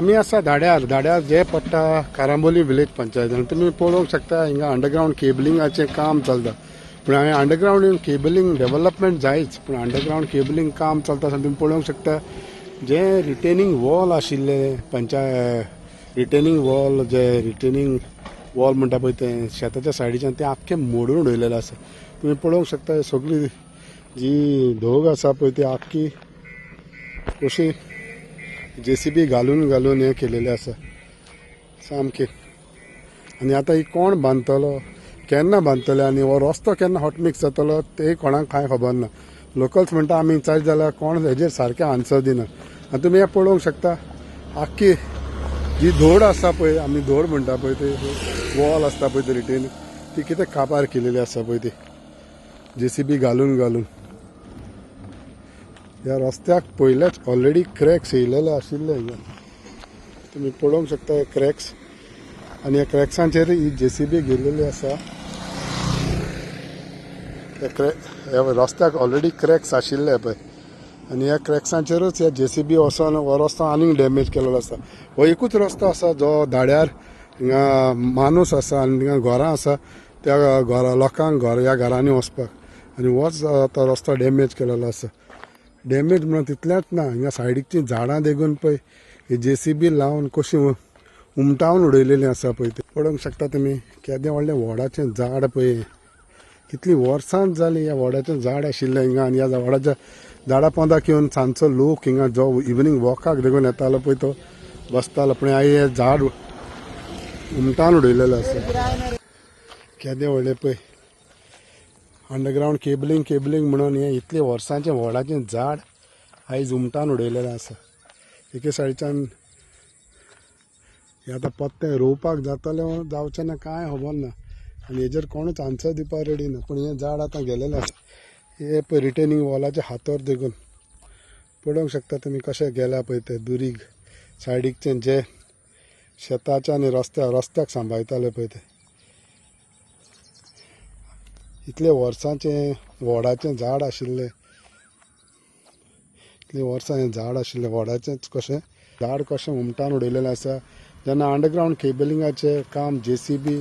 आमी आसा धाड्यार जे पडटा कारांबोली विलेज पंचायत तुमी पळोवंक शकता हिंगा अंडरग्राउंड केबलिंगाचें काम चलता पूण हांवें अंडरग्राउंड केबलिंग डेव्हलपमेंट जायच पूण अंडरग्राउंड केबलिंग काम चलता आसतना तुमी पळोवंक शकता जे रिटेनिंग वॉल आशिल्ले रिटेनिंग वॉल म्हणटा पळय तें शेताच्या सायडीच्यान तें आख्खें मोडून उडयलेलें आसा तुमी पळोवंक शकता सगळी जी धोग आसा पळय ती आख्खी कशी JCB घालून हें केलेलें आसा सामकें आनी आतां ही कोण बांदतलो केन्ना बांदतले आनी हो रस्तो केन्ना हॉटमिक्स जातलो तें कोणाक कांय खबर ना लोकल्स म्हणटा आमी चार जाल्यार कोण हेजेर सारकें आन्सर दिना आनी तुमी हें पळोवंक शकता आख्खी जी धोड आसा पळय आमी धोड म्हणटा पळय ती वॉल आसता पळय ती रिटेन ती कितें काबार केलेली आसा पळय ती JCB घालून ह्या रस्त्याक पयलेच ऑलरेडी क्रॅक्स येयलेले आशिल्ले हिंगा तुमी पळोवंक शकता हे क्रॅक्स आनी ह्या क्रॅक्सांचेर ही JCB गेल्लेली आसा ह्या रस्त्याक ऑलरेडी क्रॅक्स आशिल्ले पळय आनी ह्या क्रॅक्सांचेरूच ह्या JCB वचोन हो रस्तो आनीक डॅमेज केलेलो आसा हो एकूच रस्तो आसा जो धाड्यार हिंगा माणूस आसा आनी थिंगा घरां आसा त्या लोकांक ह्या घरांनी वचपाक आनी होच तो रस्तो डॅमेज केलेलो आसा डॅमेज म्हणून तितलेंच ना हिंगा सायडीकची झाडां देगून पळय ही JCB लावन कशी उमटावन उडयलेलीं आसा पळय ते पळोवंक शकता तुमी केदें व्हडलें व्हडाचें झाड पळय कितलीं वर्सां जालीं ह्या व्हडाचें झाड आशिल्लें हिंगा आनी ह्या व्हडाच्या झाडा पोंदाक येवन सांजचो लोक हिंगा जो इवनिंग वॉकाक देगून येतालो पळय तो बसतालो पूण हे झाड उमटावन उडयलेलें आसा केदें व्हडलें पळय अंडरग्राउंड केबलिंग म्हणून हें इतलें वर्सांचें व्हडाचें झाड आयज उमटावन उडयलेलें आसा एके सायडीच्यान हें आतां पत्तें रोवपाक जातलें जावचें ना कांय खबर ना आनी हेजेर कोणूच आन्सर दिवपाक रेडी ना पूण हें झाड आतां गेलेलें आसा हे पळय रिटेनिंग वॉलाचे हातोर देगून पळोवंक शकता तुमी कशें गेल्या पळय ते दुरीग सायडीकचें जे शेताच्या आनी रस्त्याक सांबाळटाले पळय ते इतले वर्सांचें व्हडाचें झाड आशिल्लें इतलें वर्सां हें झाड आशिल्लें व्हडाचेंच कशें झाड कशें उमटावन उडयलेलें आसा जेन्ना अंडरग्राउंड केबलिंगाचें काम JCB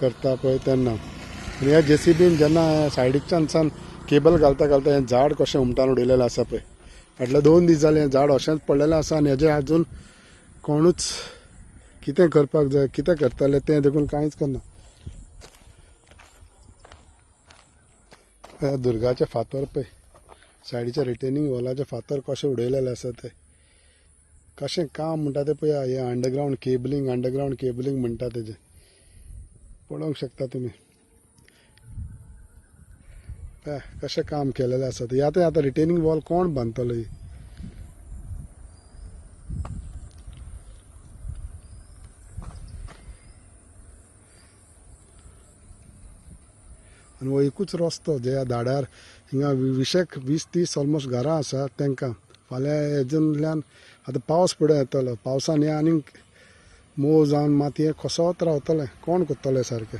करता पळय तेन्ना आनी ह्या JCBन जेन्ना सायडीच्यान केबल घालता हें झाड कशें उमटावन उडयलेलें आसा पळय फाटले 2 दीस जाले हें झाड अशेंच पडलेलें आसा आनी हेजेर आजून कोणूच कितें करपाक जाय कितें करतले तें देखून कांयच करना दुर्गाचे फातर पळय सायडीच्या रिटेनिंग वॉलाचे फातर कशें उडयलेले आसा ते कशें काम म्हणटा तें पळय हें अंडरग्राउंड केबलिंग म्हणटा तेजें पळोवंक शकता तुमी कशें काम केलेलें आसा तें आतां रिटेनिंग वॉल कोण बांदतलो ही आनी हो एकूच रस्तो जे धाड्यार हिंगा 20-30 ऑलमोस्ट घरां आसा तांकां फाल्यां हेजूनल्यान आतां पावस फुडें येतलो पावसान हें आनीक मोव जावन मातयें कोसोत रावतलें कोण करतलें सारकें